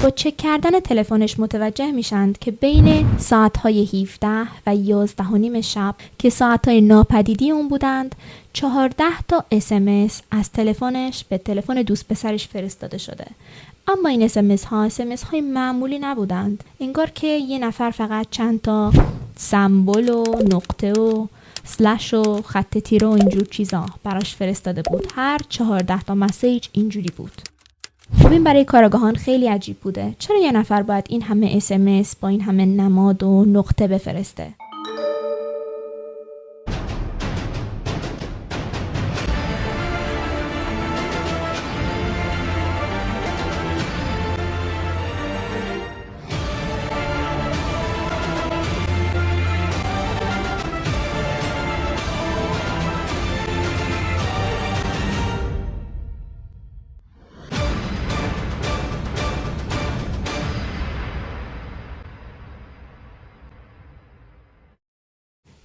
با چک کردن تلفنش متوجه میشند که بین ساعتهای 17 و 11:30 شب که ساعتهای ناپدیدی اون بودند 14 تا SMS از تلفنش به تلفن دوست پسرش فرستاده شده. اما این SMS های معمولی نبودند. انگار که یه نفر فقط چند تا سمبل و نقطه و سلش و خط تیره و اینجور چیزا براش فرستاده بود. هر 14 تا مسیج اینجوری بود. خب این برای کارآگاهان خیلی عجیب بوده. چرا یه نفر باید این همه SMS با این همه نماد و نقطه بفرسته؟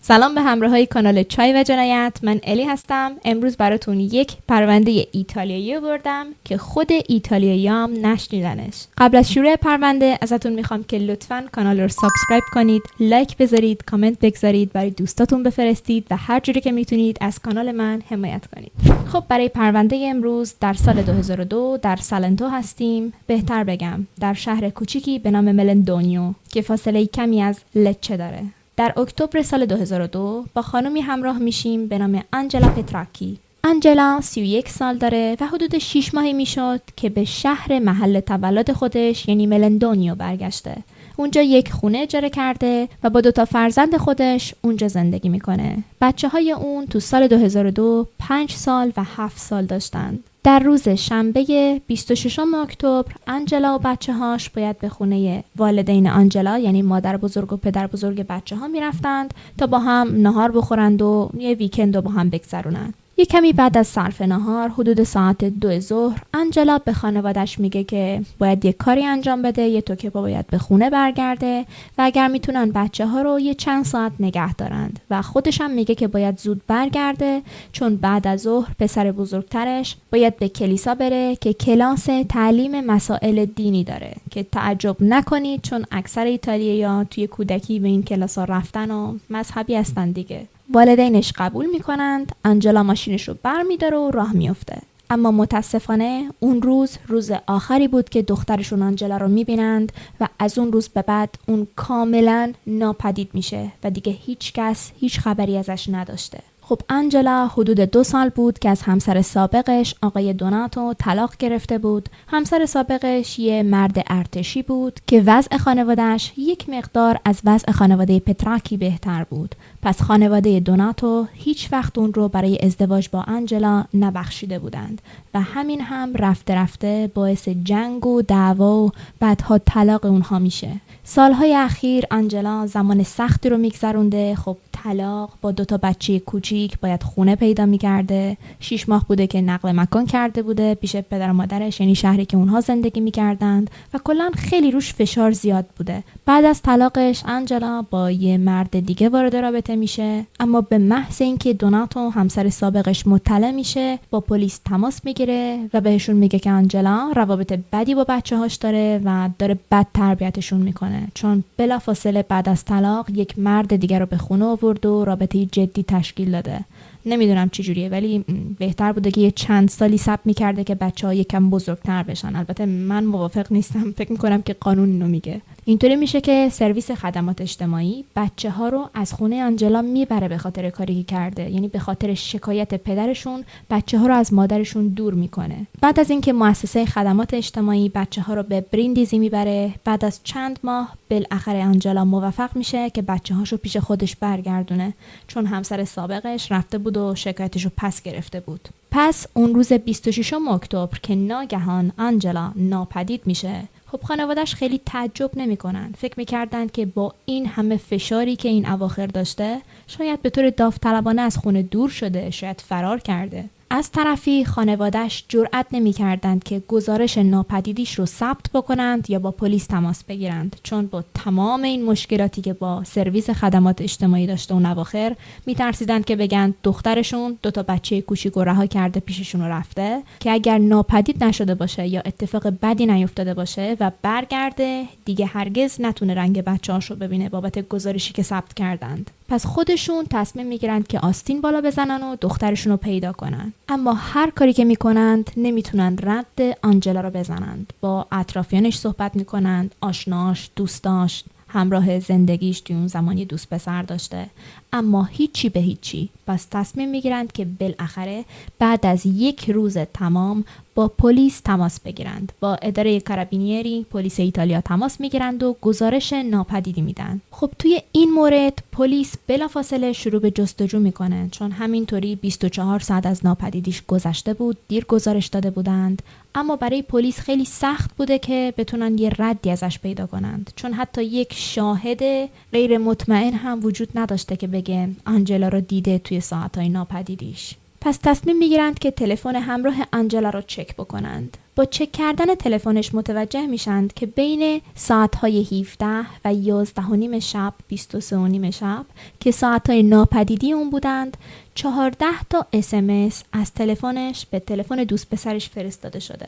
سلام به همراهای کانال چای و جنایت. من الی هستم. امروز براتون یک پرونده ایتالیایی آوردم که خود ایتالیایی هم نشنیدنش. قبل از شروع پرونده ازتون میخوام که لطفاً کانال رو سابسکرایب کنید، لایک بذارید، کامنت بگذارید، برای دوستاتون بفرستید و هر جوری که میتونید از کانال من حمایت کنید. خب برای پرونده امروز در سال 2002 در سالنتو هستیم. بهتر بگم در شهر کوچیکی به نام ملندونیو که فاصله کمی از لچه داره. در اکتبر سال 2002 با خانمی همراه میشیم به نام آنجلا پتراکی. آنجلا 31 سال داره و حدود 6 ماهی میشد که به شهر محل تولد خودش یعنی ملندونیو برگشته. اونجا یک خونه اجاره کرده و با 2 فرزند خودش اونجا زندگی میکنه. بچه های اون تو سال 2002 5 سال و 7 سال داشتند. در روز شنبه 26 اکتبر آنجلا و بچه هاش باید به خونه والدین آنجلا یعنی مادر بزرگ و پدر بزرگ بچه ها می رفتند تا با هم نهار بخورند و یه ویکند رو با هم بگذرونند. یک کمی بعد از صرف نهار حدود ساعت 2 ظهر آنجلا به خانوادش میگه که باید یک کاری انجام بده، یه توکه باید به خونه برگرده و اگر میتونن بچه ها رو یه چند ساعت نگه دارند و خودش هم میگه که باید زود برگرده چون بعد از ظهر پسر بزرگترش باید به کلیسا بره که کلاس تعلیم مسائل دینی داره که تعجب نکنید چون اکثر ایتالیایی‌ها توی کودکی به این کلاس‌ها رفتن و مذهبی هستن دیگه. والدینش قبول میکنند. آنجلا ماشینش رو برمیداره و راه میفته. اما متاسفانه اون روز آخری بود که دخترشون آنجلا رو میبینند و از اون روز به بعد اون کاملا ناپدید میشه و دیگه هیچ کس هیچ خبری ازش نداشته. خب آنجلا حدود 2 سال بود که از همسر سابقش آقای دوناتو طلاق گرفته بود. همسر سابقش یه مرد ارتشی بود که وضع خانواده‌اش یک مقدار از وضع خانواده پتراکی بهتر بود. پس خانواده دوناتو هیچ وقت اون رو برای ازدواج با آنجلا نبخشیده بودند و همین هم رفته رفته باعث جنگ و دعوا و بعدها طلاق اونها میشه. سالهای اخیر آنجلا زمان سختی رو میگذرونده. خب طلاق با 2 بچه کوچیک باید خونه پیدا میکرده. 6 ماه بوده که نقل مکان کرده بوده پیش پدر و مادرش یعنی شهری که اونها زندگی میکردند و کلا خیلی روش فشار زیاد بوده. بعد از طلاقش آنجلا با یه مرد دیگه وارد رابطه میشه اما به محض اینکه دوناتو همسر سابقش مطلع میشه با پلیس تماس میگیره و بهشون میگه که آنجلا روابط بدی با بچه‌هاش داره و داره بد تربیتشون میکنه چون بلافاصله بعد از طلاق یک مرد دیگه رو به خونه آورد و رابطه جدی تشکیل داده. نمیدونم چی جوریه ولی بهتر بوده که یه چند سالی صبر میکرده که بچه‌ها یکم بزرگتر بشن. البته من موافق نیستم، فکر میکنم که قانون اینو میگه. اینطوری میشه که سرویس خدمات اجتماعی بچه‌ها رو از خونه آنجلا میبره به خاطر کاری که کرده، یعنی به خاطر شکایت پدرشون بچه‌ها رو از مادرشون دور میکنه. بعد از اینکه مؤسسه خدمات اجتماعی بچه‌ها رو به بریندیزی میبره، بعد از چند ماه بالاخره آنجلا موفق میشه که بچه‌هاشو پیش خودش برگردونه چون همسر سابقش رفته بود و شکایتشو پس گرفته بود. پس اون روز 26 اکتبر که ناگهان آنجلا ناپدید میشه، خب خانواده‌اش خیلی تعجب نمی‌کنن. فکر می‌کردن که با این همه فشاری که این اواخر داشته شاید به طور داوطلبانه از خونه دور شده، شاید فرار کرده. از طرفی خانواده‌اش جرئت نمی‌کردند که گزارش ناپدیدیش رو ثبت بکنند یا با پلیس تماس بگیرند، چون با تمام این مشکلاتی که با سرویس خدمات اجتماعی داشته اون اواخر می‌ترسیدند که بگن دخترشون 2 بچه کوچیک رو رها کرده پیششون رو رفته که اگر ناپدید نشده باشه یا اتفاق بدی نیفتاده باشه و برگرده دیگه هرگز نتونه رنگ بچه‌هاش رو ببینه بابت گزارشی که ثبت کردند. پس خودشون تصمیم میگیرند که آستین بالا بزنن و دخترشون رو پیدا کنن. اما هر کاری که میکنند نمیتونن رد آنجلا رو بزنند. با اطرافیانش صحبت میکنند، آشناش، دوستاش، همراه زندگیش توی اون زمانی دوست پسر داشته، اما هیچی به هیچی. پس تصمیم میگیرند که بالاخره بعد از 1 روز تمام با پلیس تماس بگیرند. با اداره کارابینیری پلیس ایتالیا تماس میگیرند و گزارش ناپدیدی میدن. خب توی این مورد پلیس بلافاصله شروع به جستجو میکنه، چون همینطوری 24 ساعت از ناپدیدیش گذشته بود، دیر گزارش داده بودند. اما برای پلیس خیلی سخت بوده که بتونن یه ردی ازش پیدا کنند، چون حتی یک شاهد غیر مطمئن هم وجود نداشته که بگه آنجلا رو دیده توی ساعتهای ناپدیدیش. پس تصمیم میگیرند که تلفن همراه آنجلا رو چک بکنند. با چک کردن تلفنش متوجه میشند که بین ساعتهای 17 و 11:30 شب، 23:30 شب که ساعتهای ناپدیدی اون بودند، 14 SMS از تلفنش به تلفن دوست پسرش فرستاده شده.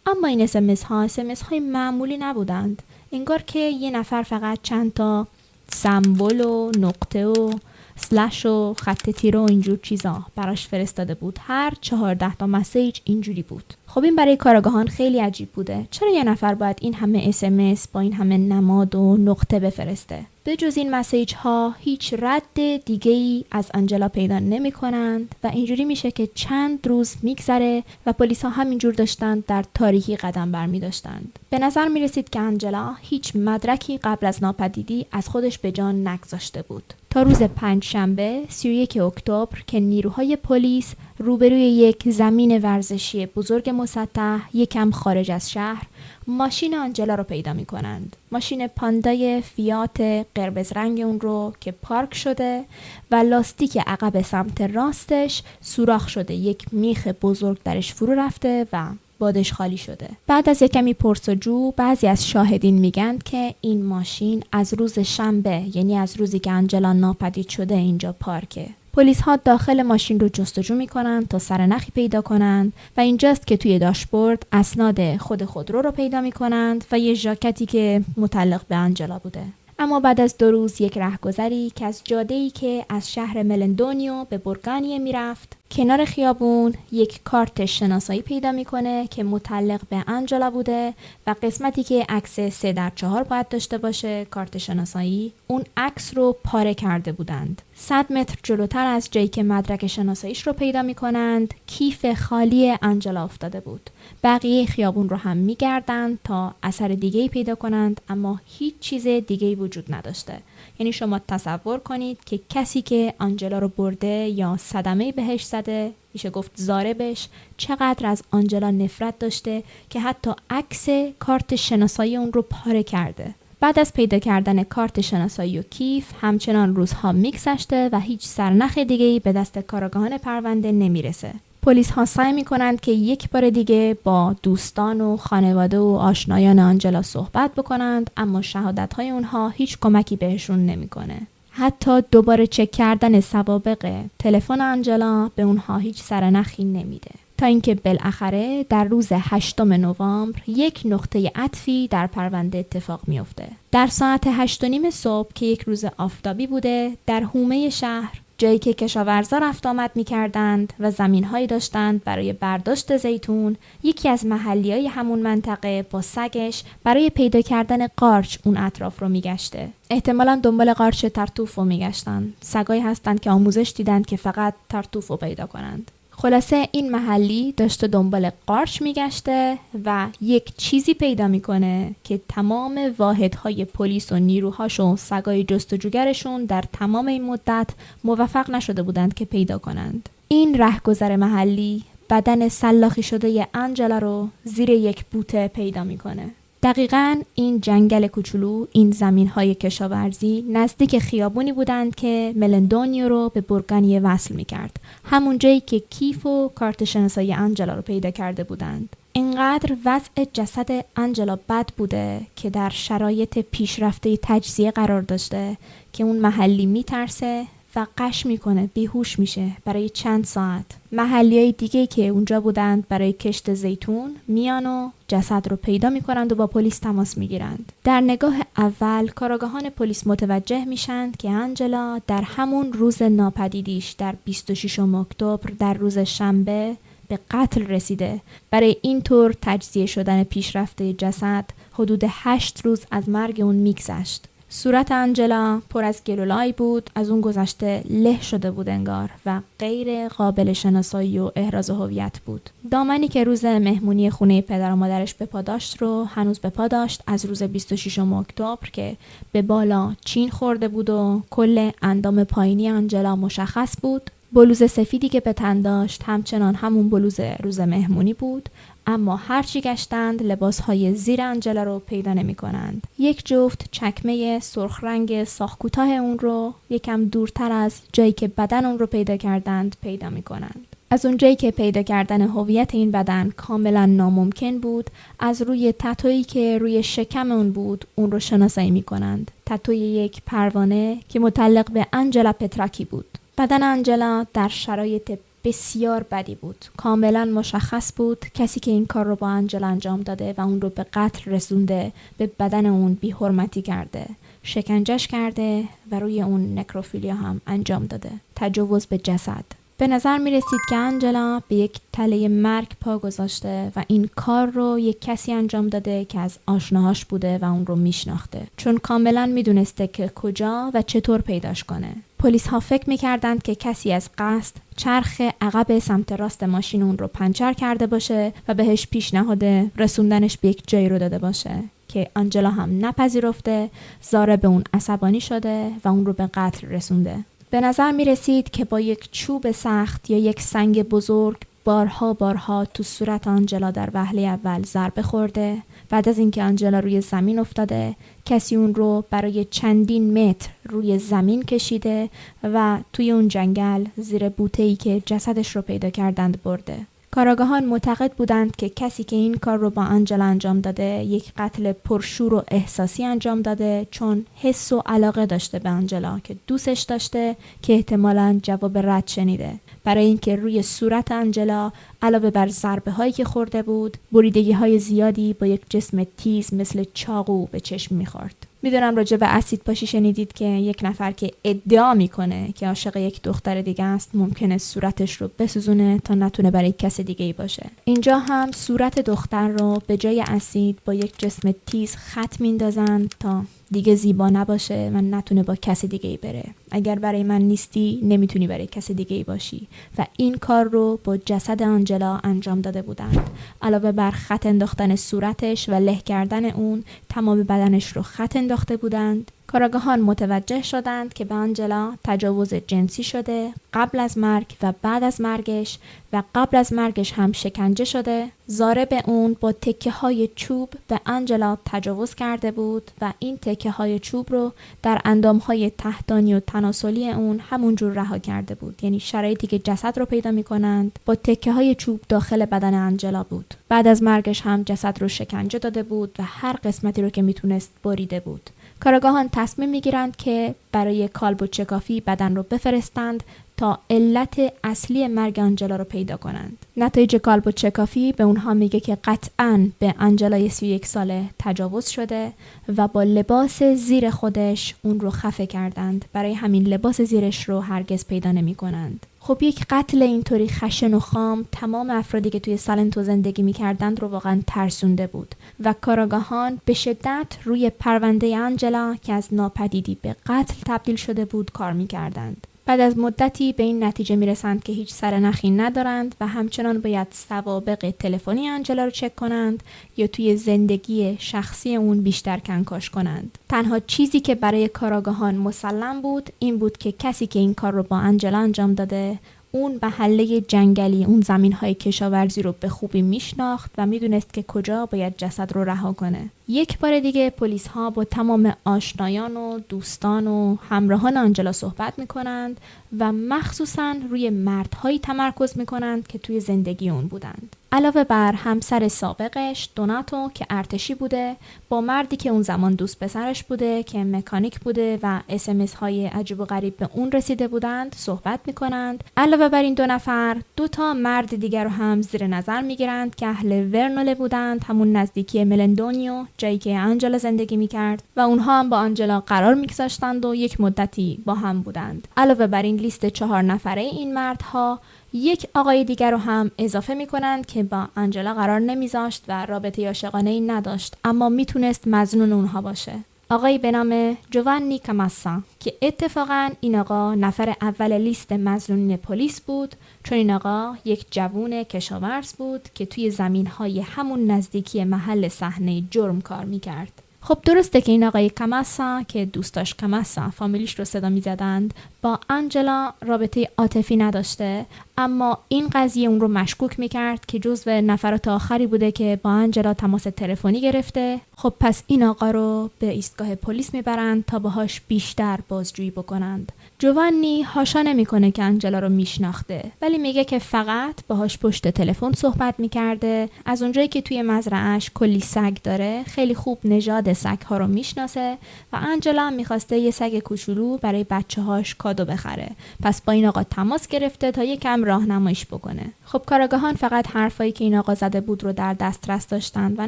اما این SMS های معمولی نبودند. انگار که یه نفر فقط چند تا سمبل و نقطه و سلش و خط تیره و اینجور چیزا براش فرستاده بود. هر 14 مسیج اینجوری بود. خب این برای کارآگاهان خیلی عجیب بوده. چرا یه نفر باید این همه SMS با این همه نماد و نقطه بفرسته؟ به جز این مسیج ها هیچ رد دیگه ای از آنجلا پیدا نمی کنند و اینجوری میشه که چند روز میگذره و پلیس ها همینجور داشتند در تاریکی قدم برمی داشتند. به نظر می رسید که آنجلا هیچ مدرکی قبل از ناپدیدی از خودش به جان نگذاشته بود. تا روز 5 شنبه 31 اکتبر که نیروهای پلیس روبروی یک زمین ورزشی بزرگ مسطح یکم خارج از شهر ماشین آنجلا رو پیدا می کنند. ماشین پاندای فیات قرمز رنگ اون رو که پارک شده و لاستیک عقب سمت راستش سوراخ شده، یک میخ بزرگ درش فرو رفته و بادش خالی شده. بعد از کمی پرسجو بعضی از شاهدین میگن که این ماشین از روز شنبه، یعنی از روزی که آنجلا ناپدید شده، اینجا پارکه. پلیس ها داخل ماشین رو جستجو میکنن تا سرنخی پیدا کنند و اینجاست که توی داشبورد اسناد خودرو رو پیدا میکنند و یه ژاکتی که متعلق به آنجلا بوده. اما بعد از 2 روز یک رهگذری که از جاده‌ای که از شهر ملندونیو به برگانیه میرفت کنار خیابون یک کارت شناسایی پیدا میکنه که متعلق به آنجلا بوده و قسمتی که عکس 3/4 باید داشته باشه کارت شناسایی، اون عکس رو پاره کرده بودند. 100 متر جلوتر از جایی که مدرک شناساییش رو پیدا میکنند کیف خالی آنجلا افتاده بود. بقیه خیابون رو هم میگردند تا اثر دیگه‌ای پیدا کنند، اما هیچ چیز دیگه‌ای وجود نداشته. یعنی شما تصور کنید که کسی که آنجلا رو برده یا صدمه‌ای بهش زده، میشه گفت ضاربش، چقدر از آنجلا نفرت داشته که حتی عکس کارت شناسایی اون رو پاره کرده. بعد از پیدا کردن کارت شناسایی و کیف همچنان روزها میگذشته و هیچ سرنخ دیگه‌ای به دست کارآگاهان پرونده نمیرسه. پلیس ها سعی میکنند که یک بار دیگه با دوستان و خانواده و آشنایان آنجلا صحبت بکنند، اما شهادت های اونها هیچ کمکی بهشون نمیکنه. حتی دوباره چک کردن سوابق تلفن آنجلا به اونها هیچ سرنخی نمیده. تا اینکه بالاخره در روز 8 نوامبر یک نقطه عطفی در پرونده اتفاق میفته. در ساعت 8:30 صبح که یک روز آفتابی بوده، در حومه شهر، جایی که کشاورزا رفت آمد می‌کردند و زمین‌هایی داشتند برای برداشت زیتون، یکی از محلیای همون منطقه با سگش برای پیدا کردن قارچ اون اطراف رو می‌گشته. احتمالاً دنبال قارچ ترتوف رو می‌گشتن. سگایی هستند که آموزش دیدند که فقط ترتوف رو پیدا کنند. خلاصه این محلی داشته دنبال قارچ میگشته و یک چیزی پیدا میکنه که تمام واحدهای پلیس و نیروهاش و سگای جستجوگرشون در تمام این مدت موفق نشده بودند که پیدا کنند. این رهگذر محلی بدن سلاخی شده آنجلا رو زیر یک بوته پیدا میکنه. دقیقاً این جنگل کوچولو، این زمین‌های کشاورزی نزدیک خیابونی بودند که ملندونیو رو به برگانیه وصل می‌کرد. همون جایی که کیف و کارت شناسایی آنجلا رو پیدا کرده بودند. اینقدر وضع جسد آنجلا بد بوده که در شرایط پیشرفته تجزیه قرار داشته که اون محلی میترسه و قش میکنه، بیهوش میشه برای چند ساعت. محلیای دیگه که اونجا بودند برای کشت زیتون میان و جسد رو پیدا میکنند و با پلیس تماس میگیرند. در نگاه اول کارآگاهان پلیس متوجه میشند که آنجلا در همون روز ناپدیدیش در 26 اکتبر در روز شنبه به قتل رسیده. برای این طور تجزیه شدن پیشرفته جسد حدود 8 روز از مرگ اون میگذشت. صورت آنجلا پر از گلولای بود، از اون گذشته له شده بود انگار و غیر قابل شناسایی و احراز هویت بود. دامنی که روز مهمونی خونه پدر و مادرش به پا داشت رو هنوز به پا داشت از روز 26 اکتبر که به بالا چین خورده بود و کل اندام پایینی آنجلا مشخص بود. بلوز سفیدی که به تن داشت همچنان همون بلوز روز مهمونی بود، اما هرچی گشتند لباسهای زیر آنجلا رو پیدا نمی کنند. یک جفت چکمه سرخ رنگ ساق کوتاه اون رو یکم دورتر از جایی که بدن اون رو پیدا کردند پیدا می کنند. از اون جایی که پیدا کردن هویت این بدن کاملا ناممکن بود، از روی تتویی که روی شکم اون بود اون رو شناسایی می کنند. تتوی یک پروانه که متعلق به آنجلا پتراکی بود. بدن آنجلا در شرایط بسیار بدی بود. کاملا مشخص بود کسی که این کار رو با آنجلا انجام داده و اون رو به قتل رسونده به بدن اون بی حرمتی کرده، شکنجهش کرده و روی اون نکروفیلیا هم انجام داده. تجاوز به جسد. به نظر می رسید که آنجلا به یک تله مرگ پا گذاشته و این کار رو یک کسی انجام داده که از آشناهاش بوده و اون رو می شناخته، چون کاملا می دونسته که کجا و چطور پیداش کنه. پلیس ها فکر می کردند که کسی از قصد چرخ عقب سمت راست ماشین اون رو پنچر کرده باشه و بهش پیشنهاد رسوندنش به یک جایی رو داده باشه که آنجلا هم نپذیرفته، زاره به اون عصبانی شده و اون رو به قتل رسونده. به نظر می رسید که با یک چوب سخت یا یک سنگ بزرگ بارها تو صورت آنجلا در وهله اول ضربه خورده. بعد از اینکه آنجلا روی زمین افتاده، کسی اون رو برای چندین متر روی زمین کشیده و توی اون جنگل زیر بوته‌ای که جسدش رو پیدا کردند برده. کارآگاهان معتقد بودند که کسی که این کار رو با آنجلا انجام داده یک قتل پرشور و احساسی انجام داده، چون حس و علاقه داشته به آنجلا که دوستش داشته که احتمالاً جواب رد شنیده. برای اینکه روی صورت آنجلا علاوه بر ضربه هایی که خورده بود، بریدگی های زیادی با یک جسم تیز مثل چاقو به چشم می‌خورد. میدونم راجع به اسید پاشی شنیدید که یک نفر که ادعا میکنه که عاشق یک دختر دیگه است ممکنه صورتش رو بسوزونه تا نتونه برای کس دیگه ای باشه. اینجا هم صورت دختر رو به جای اسید با یک جسم تیز خط میندازن تا دیگه زیبا نباشه و نتونه با کس دیگه ای بره. اگر برای من نیستی نمیتونی برای کس دیگه ای باشی. و این کار رو با جسد آنجلا انجام داده بودند. علاوه بر خط انداختن صورتش و له کردن اون، تمام بدنش رو خط انداخته بودند. کارآگاهان متوجه شدند که به آنجلا تجاوز جنسی شده قبل از مرگ و بعد از مرگش و قبل از مرگش هم شکنجه شده. زاره به اون با تکه های چوب به آنجلا تجاوز کرده بود و این تکه های چوب رو در اندام های تحتانی و تناسلی اون همونجور رها کرده بود. یعنی شرایطی که جسد رو پیدا می کنند با تکه های چوب داخل بدن آنجلا بود. بعد از مرگش هم جسد رو شکنجه داده بود و هر قسمتی رو که میتونست بریده بود. کارآگاهان تصمیم میگیرند که برای کالب و چکافی بدن رو بفرستند تا علت اصلی مرگ آنجلا رو پیدا کنند. نتایج کالب و چکافی به اونها میگه که قطعاً به آنجلای 31 ساله تجاوز شده و با لباس زیر خودش اون رو خفه کردند. برای همین لباس زیرش رو هرگز پیدا نمی کنند. خب یک قتل اینطوری خشن و خام تمام افرادی که توی سالنتو زندگی می‌کردند رو واقعا ترسونده بود و کارآگاهان به شدت روی پرونده آنجلا که از ناپدیدی به قتل تبدیل شده بود کار می‌کردند. بعد از مدتی به این نتیجه میرسند که هیچ سرنخی ندارند و همچنان باید سوابق تلفنی آنجلا رو چک کنند یا توی زندگی شخصی اون بیشتر کنکاش کنند. تنها چیزی که برای کارآگاهان مسلم بود این بود که کسی که این کار رو با آنجلا انجام داده اون محله جنگلی، اون زمین‌های کشاورزی رو به خوبی میشناخت و میدونست که کجا باید جسد رو رها کنه. یک بار دیگه پلیس‌ها با تمام آشنایان و دوستان و همراهان آنجلا صحبت میکنند و مخصوصاً روی مردهایی تمرکز میکنند که توی زندگی اون بودند. علاوه بر همسر سابقش دوناتو که ارتشی بوده، با مردی که اون زمان دوست پسرش بوده که مکانیک بوده و SMS های عجیب و غریب به اون رسیده بودند صحبت میکنند. علاوه بر این 2 نفر 2 تا مرد دیگر رو هم زیر نظر میگیرند که اهل ورنوله بودند، همون نزدیکی ملندونیو، جایی که آنجلا زندگی میکرد و اونها هم با آنجلا قرار میگذاشتند و یک مدتی با هم بودند. علاوه بر این لیست 4 نفره این مردها یک آقای دیگر رو هم اضافه می کنند که با آنجلا قرار نمیذاشت و رابطه عاشقانه‌ای نداشت، اما میتونست مظنون اونها باشه. آقایی به نام جوانی کاماسا که اتفاقاً این آقا نفر اول لیست مظنونین پلیس بود، چون این آقا یک جوون کشاورز بود که توی زمین‌های همون نزدیکی محل صحنه جرم کار میکرد. خب درسته که این آقای کاماسا که دوستاش کاماسا فامیلیش رو صدا میزدند با آنجلا رابطه عاطفی نداشته، اما این قضیه اون رو مشکوک میکرد که جزو نفرات آخری بوده که با آنجلا تماس تلفنی گرفته. خب پس این آقا رو به ایستگاه پلیس میبرند تا باهاش بیشتر بازجویی بکنند. جوانی هاشا نمیکنه که آنجلا رو میشناخته، ولی میگه که فقط باهاش پشت تلفن صحبت میکرده. از اونجایی که توی مزرعه‌اش کلی سگ داره خیلی خوب نژاد سگ‌ها رو میشناسه و آنجلا هم میخواسته یه سگ کوچولو برای بچه‌هاش کادو بخره. پس با این آقا تماس گرفته تا یکم راهنماییش بکنه. خب کاراگاهان فقط حرفایی که این آقا زده بود رو در دسترس داشتن و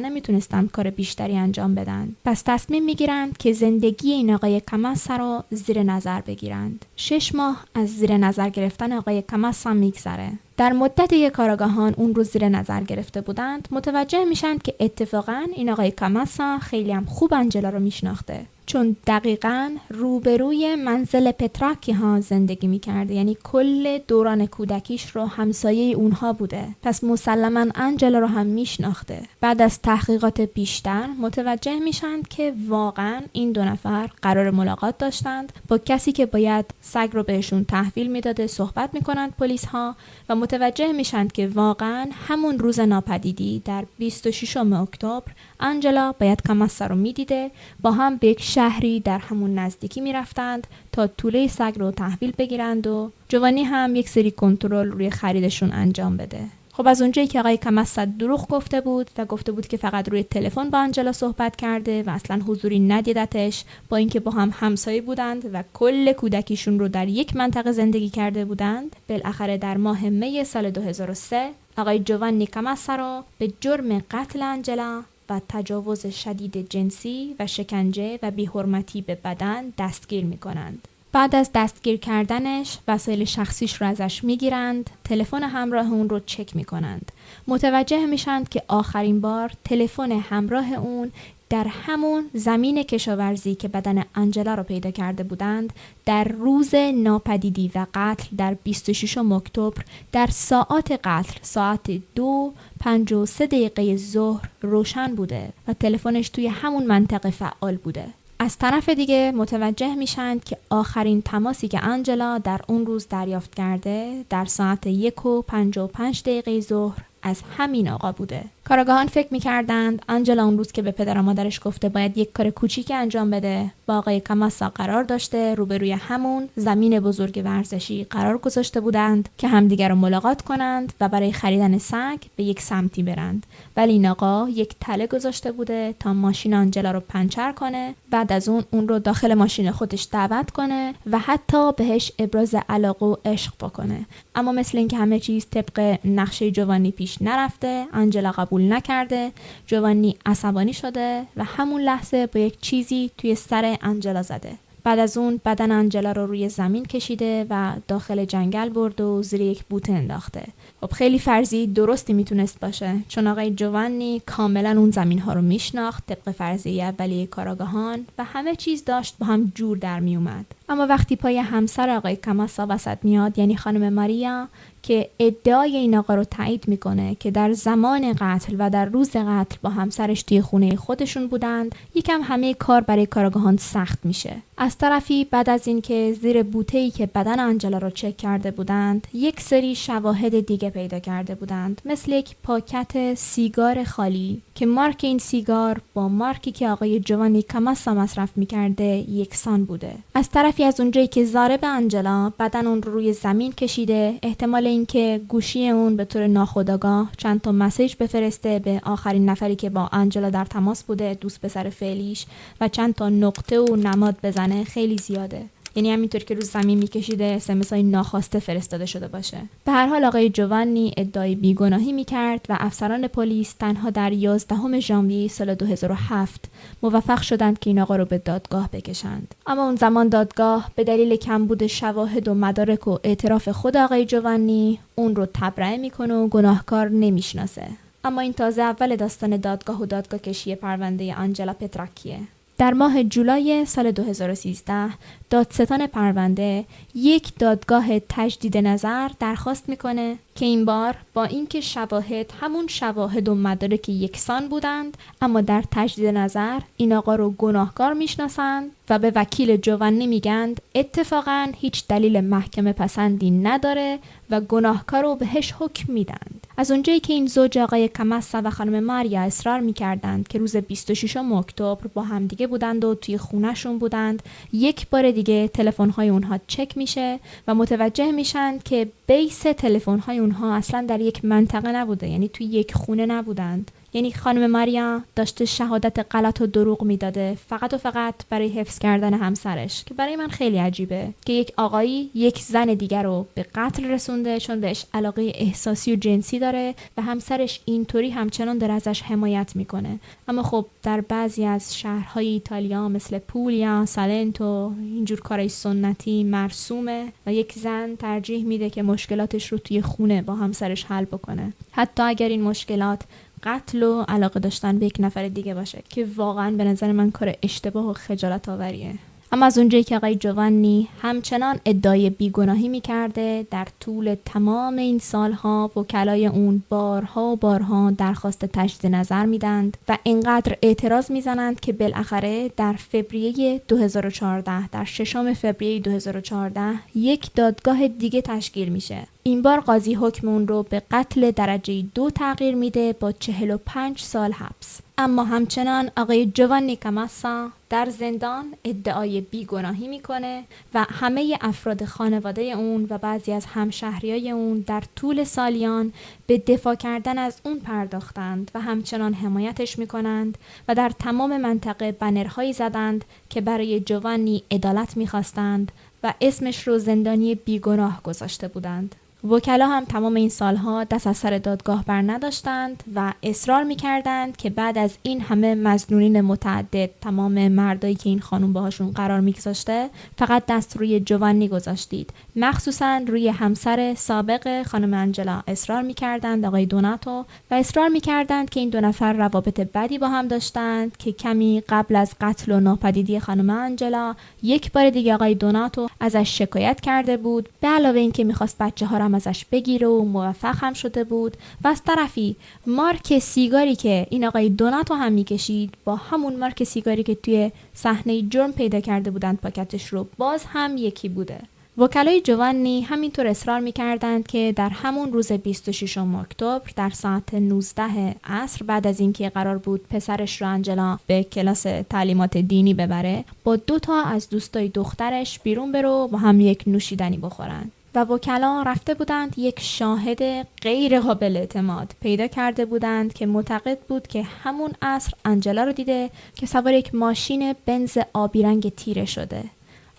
نمیتونستن کار بیشتری انجام بدن. پس تصمیم میگیرند که زندگی این آقای کاماسا رو زیر نظر بگیرند. 6 ماه از زیر نظر گرفتن آقای کاماسا میگذره. در مدتی که کاراگاهان اون رو زیر نظر گرفته بودند متوجه میشن که اتفاقاً این آقای کاماسا خیلی هم خوب آنجلا رو میشناخته، چون دقیقاً روبروی منزل پتراکی ها زندگی میکرده، یعنی کل دوران کودکیش رو همسایه اونها بوده. پس مسلماً آنجلا رو هم میشناخته. بعد از تحقیقات بیشتر متوجه میشن که واقعاً این 2 نفر قرار ملاقات داشتند با کسی که باید سگ رو بهشون تحویل میداده. صحبت میکنند پلیس ها و متوجه میشن که واقعاً همون روز ناپدیدی در 26 اکتبر آنجلا باید کاماسا رو میدیده. با هم به یک شهری در همون نزدیکی میرفتند تا توله سگ رو تحویل بگیرند و جوانی هم یک سری کنترل روی خریدشون انجام بده. خب از اونجایی که آقای کاماسا دروغ گفته بود و گفته بود که فقط روی تلفن با آنجلا صحبت کرده و اصلا حضوری ندیدتش، با اینکه با هم همسایه بودند و کل کودکیشون رو در یک منطقه زندگی کرده بودند، بالاخره در ماه می سال 2003 آقای جوانی کاماسا رو به جرم قتل آنجلا و تجاوز شدید جنسی و شکنجه و بی‌حرمتی به بدن دستگیر می‌کنند. بعد از دستگیر کردنش وسایل شخصیش رو ازش میگیرند، تلفن همراه اون رو چک میکنند. متوجه میشند که آخرین بار تلفن همراه اون در همون زمین کشاورزی که بدن آنجلا رو پیدا کرده بودند در روز ناپدیدی و قتل در 26 اکتبر در ساعات قتل ساعت 2:53 ظهر روشن بوده و تلفنش توی همون منطقه فعال بوده. از طرف دیگه متوجه میشند که آخرین تماسی که آنجلا در اون روز دریافت کرده در ساعت 1:55 ظهر از همین آقا بوده. کاراگاهان فکر می‌کردند آنجلا اون روز که به پدر و مادرش گفته باید یک کار کوچیکی انجام بده، با آقای کاماسا قرار داشته روبروی همون زمین بزرگ ورزشی قرار گذاشته بودند که همدیگر رو ملاقات کنند و برای خریدن سگ به یک سمتی برند. ولی این آقا یک تله گذاشته بوده تا ماشین آنجلا رو پنچر کنه، بعد از اون رو داخل ماشین خودش دعوت کنه و حتی بهش ابراز علاقه و عشق بکنه. اما مثل اینکه همه چیز طبق نقشه جوانی پیش نرفته، آنجلا قبول نکرده. جوانی عصبانی شده و همون لحظه با یک چیزی توی سر آنجلا زده. بعد از اون بدن آنجلا رو روی زمین کشیده و داخل جنگل برد و زیر یک بوته انداخته. خب خیلی فرضی درستی میتونست باشه، چون آقای جوانی کاملا اون زمین ها رو میشناخت طبق فرضیه اولیه کاراگاهان و همه چیز داشت با هم جور در می اومد. اما وقتی پای همسر آقای کاماسا وسط میاد، یعنی خانم ماریا که ادعای این آقا رو تایید میکنه که در زمان قتل و در روز قتل با همسرش توی خونه خودشون بودند، یکم همه کار برای کاراگاهان سخت میشه. از طرفی بعد از اینکه زیر بوته‌ای که بدن آنجلا رو چک کرده بودند، یک سری شواهد دیگه پیدا کرده بودند، مثل یک پاکت سیگار خالی که مارک این سیگار با مارکی که آقای جوانی کاماسا مصرف میکرده یکسان بوده. از طرفی از اونجایی که ضارب آنجلا بدن اون رو روی زمین کشیده، احتمال اینکه گوشی اون به طور ناخودآگاه چند تا مسیج بفرسته به آخرین نفری که با آنجلا در تماس بوده، دوست پسر فعلیش، و چند تا نقطه و نماد بزنه خیلی زیاده. یعنی همینطور که روز زمین میکشیده اسمس‌های ناخواسته فرستاده شده باشه. به هر حال آقای جوانی ادعای بیگناهی میکرد و افسران پلیس تنها در 11 ژانویه سال 2007 موفق شدند که این آقا رو به دادگاه بکشند. اما اون زمان دادگاه به دلیل کمبود شواهد و مدارک و اعتراف خود آقای جوانی اون رو تبرئه میکنه و گناهکار نمیشناسه. اما این تازه اول داستان دادگاه و دادگاه کشی پرونده آنجلا پتراکیه. در ماه جولای سال 2013 دادستان پرونده یک دادگاه تجدید نظر درخواست میکنه که این بار با اینکه شواهد همون شواهد و مدارک یکسان بودند، اما در تجدید نظر این آقا رو گناهکار میشناسند و به وکیل جوانی میگند اتفاقاً هیچ دلیل محکمه پسندی نداره و گناهکار رو بهش حکم میدند. از اونجایی که این زوج آقای کاماسا و خانم ماریا اصرار میکردند که روز 26 اکتبر با همدیگه بودند و توی خونهشون بودند، یک بار دیگه تلفن‌های اونها چک میشه و متوجه میشن که بیس تلفن‌های اونها اصلا در یک منطقه نبوده، یعنی توی یک خونه نبودند. یعنی خانم ماریا داشته شهادت غلط و دروغ میداده فقط و فقط برای حفظ کردن همسرش، که برای من خیلی عجیبه که یک آقایی یک زن دیگر رو به قتل رسونده چون بهش علاقه احساسی و جنسی داره و همسرش اینطوری همچنان داره ازش حمایت میکنه. اما خب در بعضی از شهرهای ایتالیا مثل پولیا، سالنتو، اینجور کارهای سنتی مرسومه و یک زن ترجیح میده که مشکلاتش رو توی خونه با همسرش حل بکنه، حتی اگر این مشکلات قتل و علاقه داشتن به یک نفر دیگه باشه، که واقعا به نظر من کار اشتباه و خجالت آوریه. اما از اونجایی که آقای جوانی همچنان ادعای بیگناهی میکرده، در طول تمام این سالها وکلای اون بارها درخواست تجدید نظر میدند و اینقدر اعتراض میزنند که بالاخره در فوریه 2014 در 6 فوریه 2014 یک دادگاه دیگه تشکیل میشه. این بار قاضی حکم اون رو به قتل درجه 2 تغییر میده با 45 سال حبس. اما همچنان آقای جوانی کاماسا در زندان ادعای بیگناهی میکنه و همه افراد خانواده اون و بعضی از همشهریای اون در طول سالیان به دفاع کردن از اون پرداختند و همچنان حمایتش میکنند و در تمام منطقه بنرهایی زدند که برای جوانی عدالت میخواستند و اسمش رو زندانی بیگناه گذاشته بودند. وکلا هم تمام این سالها دست از سر دادگاه بر نداشتند و اصرار می‌کردند که بعد از این همه مظنونین متعدد، تمام مردایی که این خانم باهاشون قرار می‌گذاشته، فقط دست روی جوانی گذاشتید. مخصوصاً روی همسر سابق خانم آنجلا اصرار می‌کردند، آقای دوناتو، و اصرار می‌کردند که این دو نفر روابط بدی با هم داشتند که کمی قبل از قتل و ناپدیدی خانم آنجلا یک بار دیگه آقای دوناتو ازش شکایت کرده بود، به علاوه این که می‌خواست بچه‌ها رو ازش بگیره و موفق هم شده بود. و از طرفی مارک سیگاری که این آقای دوناتو هم میکشید با همون مارک سیگاری که توی صحنه جرم پیدا کرده بودند پاکتش رو باز هم یکی بوده. وکلای جوانی همینطور اصرار میکردند که در همون روز 26 اکتبر در ساعت 19 عصر، بعد از اینکه قرار بود پسرش رو آنجلا به کلاس تعلیمات دینی ببره، با 2 از دوستای دخترش بیرون برو با هم یک نوشیدنی بخورن. و وکلا رفته بودند یک شاهد غیر قابل اعتماد پیدا کرده بودند که معتقد بود که همون عصر آنجلا رو دیده که سوار یک ماشین بنز آبی رنگ تیره شده.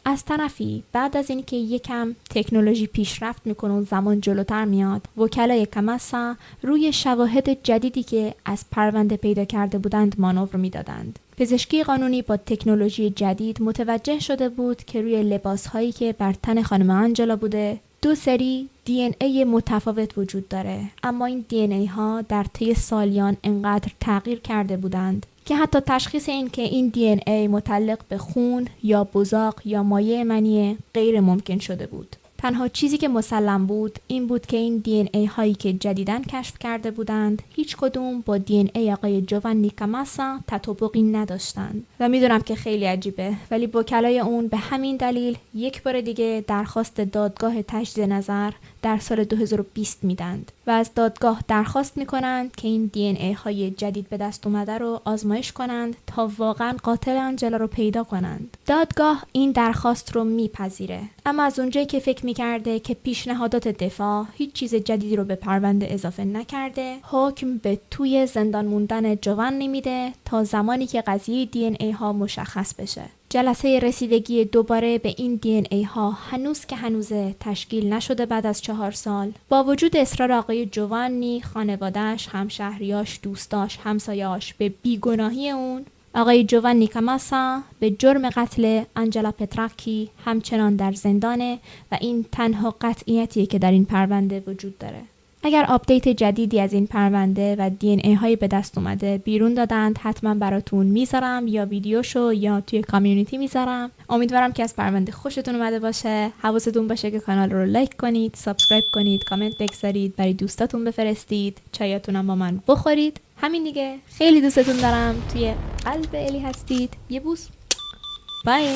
از طرفی بعد از اینکه یکم تکنولوژی پیشرفت میکنه و زمان جلوتر میاد، وکلای کاماسا روی شواهد جدیدی که از پرونده پیدا کرده بودند مانور میدادند. پزشکی قانونی با تکنولوژی جدید متوجه شده بود که روی لباسهایی که بر تن خانم آنجلا بوده 2 سری DNA متفاوت وجود داره، اما این DNA ها در طی سالیان انقدر تغییر کرده بودند که حتی تشخیص این که این دی ان ای متعلق به خون یا بزاق یا مایع منی غیر ممکن شده بود. تنها چیزی که مسلم بود این بود که این دی ان ای هایی که جدیداً کشف کرده بودند هیچ کدوم با دی ان ای آقای جوانی کاماسا تطابقی نداشتند و میدونم که خیلی عجیبه، ولی وکلای اون به همین دلیل یک بار دیگه درخواست دادگاه تجدید نظر در سال 2020 میدند و از دادگاه درخواست میکنند که این دی ان ای های جدید به دست اومده رو آزمایش کنند تا واقعا قاتل آنجلا رو پیدا کنند. دادگاه این درخواست رو میپذیره، اما از اونجایی که فکر میکرده که پیشنهادات دفاع هیچ چیز جدیدی رو به پرونده اضافه نکرده، حکم به توی زندان موندن جوانی میده تا زمانی که قضیه دی ان ای ها مشخص بشه. جلسه رسیدگی دوباره به این دی ان ای ها هنوز که هنوزه تشکیل نشده بعد از 4 سال. با وجود اصرار آقای جوانی، خانواده‌اش، همشهریاش، دوستاش، همسایه‌اش به بیگناهی اون، آقای جوانی کاماسا به جرم قتل آنجلا پتراکی همچنان در زندانه و این تنها قطعیتیه که در این پرونده وجود داره. اگر آپدیت جدیدی از این پرونده و دی ان ای هایی به دست اومده بیرون دادند حتما براتون میذارم، یا ویدیوشو یا توی کامیونیتی میذارم. امیدوارم که از پرونده خوشتون اومده باشه. حواستون باشه که کانال رو لایک کنید، سابسکرایب کنید، کامنت بگذارید، برای دوستاتون بفرستید، چایاتونم با من بخورید. همین دیگه. خیلی دوستتون دارم. توی قلب الی هستید. یه بوس. بای.